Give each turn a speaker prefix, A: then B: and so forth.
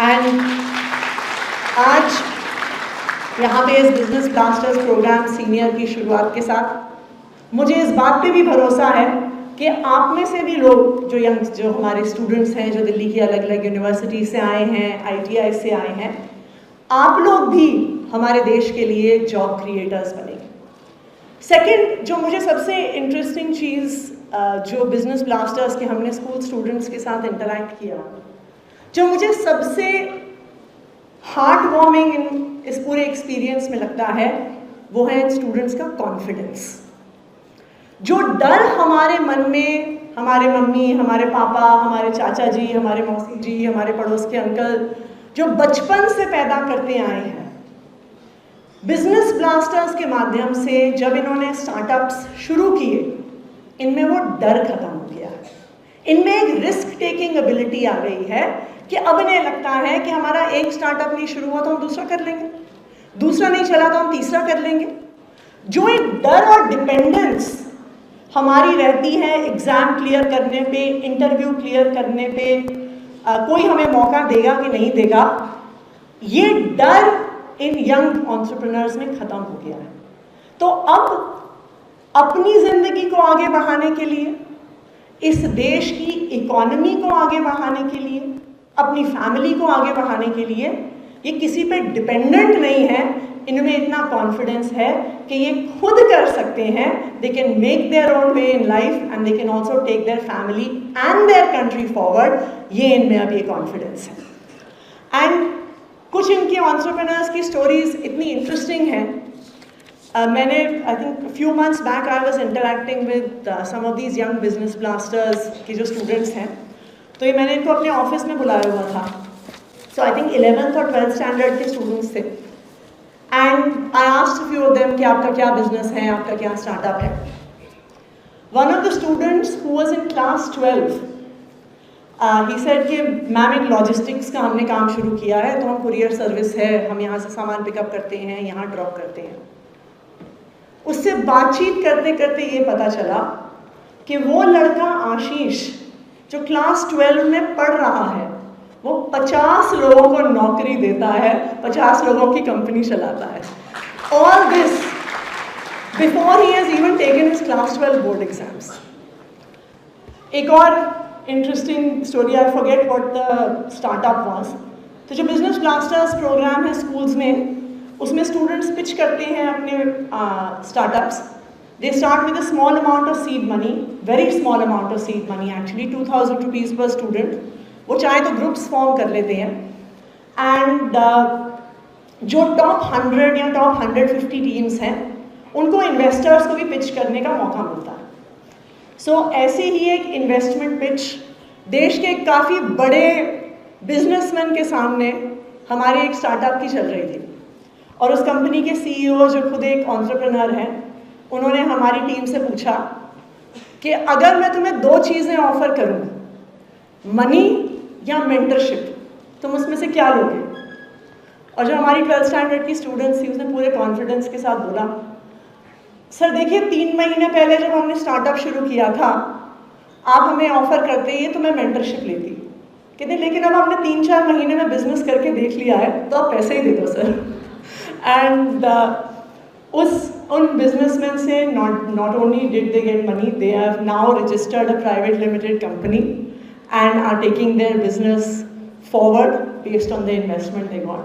A: And आज यहाँ पे इस बिजनेस ब्लास्टर्स प्रोग्राम सीनियर की शुरुआत के साथ मुझे इस बात पे भी भरोसा है कि आप में से भी लोग जो हमारे स्टूडेंट्स हैं, जो दिल्ली की अलग अलग यूनिवर्सिटी से आए हैं, ITI से आए हैं, आप लोग भी हमारे देश के लिए जॉब क्रिएटर्स बनेंगे। सेकंड, जो मुझे सबसे इंटरेस्टिंग चीज़ जो बिजनेस ब्लास्टर्स के हमने स्कूल स्टूडेंट्स के साथ इंटरैक्ट किया, जो मुझे सबसे हार्ट वार्मिंग इस पूरे एक्सपीरियंस में लगता है, वो है स्टूडेंट्स का कॉन्फिडेंस। जो डर हमारे मन में हमारे मम्मी, हमारे पापा, हमारे चाचा जी, हमारे मौसी जी, हमारे पड़ोस के अंकल जो बचपन से पैदा करते आए हैं, बिजनेस ब्लास्टर्स के माध्यम से जब इन्होंने स्टार्टअप्स शुरू किए, इनमें वो डर खत्म हो गया है। इनमें एक रिस्क टेकिंग एबिलिटी आ गई है कि अब इन्हें लगता है कि हमारा एक स्टार्टअप नहीं शुरू हुआ तो हम दूसरा कर लेंगे, दूसरा नहीं चला तो हम तीसरा कर लेंगे। जो एक डर और डिपेंडेंस हमारी रहती है एग्जाम क्लियर करने पे, इंटरव्यू क्लियर करने पे, कोई हमें मौका देगा कि नहीं देगा, ये डर इन यंग एंटरप्रेन्योर्स में खत्म हो गया है। तो अब अपनी जिंदगी को आगे बढ़ाने के लिए, इस देश की इकोनॉमी को आगे बढ़ाने के लिए, अपनी फैमिली को आगे बढ़ाने के लिए ये किसी पे डिपेंडेंट नहीं है। इनमें इतना कॉन्फिडेंस है कि ये खुद कर सकते हैं। They can make their own way in life and they can also take their family and their country forward. ये इनमें अब ये कॉन्फिडेंस है। एंड कुछ इनके एंटरप्रेन्योर्स की स्टोरीज इतनी इंटरेस्टिंग हैं। मैंने I think few months back I was interacting with some of these young business blasters के जो स्टूडेंट्स हैं, तो ये मैंने इनको अपने ऑफिस में बुलाया हुआ था। सो आई थिंक 11th और 12th स्टैंडर्ड के स्टूडेंट्स थे। And I asked few of them कि आपका क्या बिजनेस है, आपका क्या स्टार्टअप है। One of the students who was in class 12 he said कि मैम एक लॉजिस्टिक्स का हमने काम शुरू किया है, तो हम कुरियर सर्विस है, हम यहाँ से सामान पिकअप करते हैं, यहाँ ड्रॉप करते हैं। उससे बातचीत करते करते ये पता चला कि वो लड़का आशीष जो क्लास 12 में पढ़ रहा है, वो 50 लोगों को नौकरी देता है, 50 लोगों की कंपनी चलाता है। All this before he has even taken his class 12 board exams. एक और interesting story, I forget what the startup was. तो जो बिजनेस ब्लास्टर्स प्रोग्राम है स्कूल्स में, उसमें स्टूडेंट्स पिच करते हैं अपने startups. They start with a small amount of seed money, very small amount of seed money actually, 2000 rupees per student. वो चाहे तो ग्रुप्स फॉर्म कर लेते हैं। एंड जो टॉप 100 या टॉप 150 टीम्स हैं, उनको इन्वेस्टर्स को भी पिच करने का मौका मिलता है। सो ऐसे ही एक इन्वेस्टमेंट पिच देश के काफ़ी बड़े बिजनेसमैन के सामने हमारे एक स्टार्टअप की चल रही थी। और उस कंपनी के CEO जो खुद एक एंटरप्रेन्योर हैं, उन्होंने हमारी टीम से पूछा कि अगर मैं तुम्हें 2 चीज़ें ऑफर करूं, मनी या मेंटरशिप, तुम उसमें से क्या लोगे? और जो हमारी 12th स्टैंडर्ड की स्टूडेंट्स थी, उसने पूरे कॉन्फिडेंस के साथ बोला, सर देखिए 3 महीने पहले जब हमने स्टार्टअप शुरू किया था, आप हमें ऑफर करते ये तो मैं मेंटरशिप लेती। कहते लेकिन अब हमने 3-4 महीने में बिजनेस करके देख लिया है, तो आप पैसे ही दे दो सर। एंड उन बिजनेसमैन से not only did they get money, they have now registered a private limited company and are taking their business forward based on the investment they got.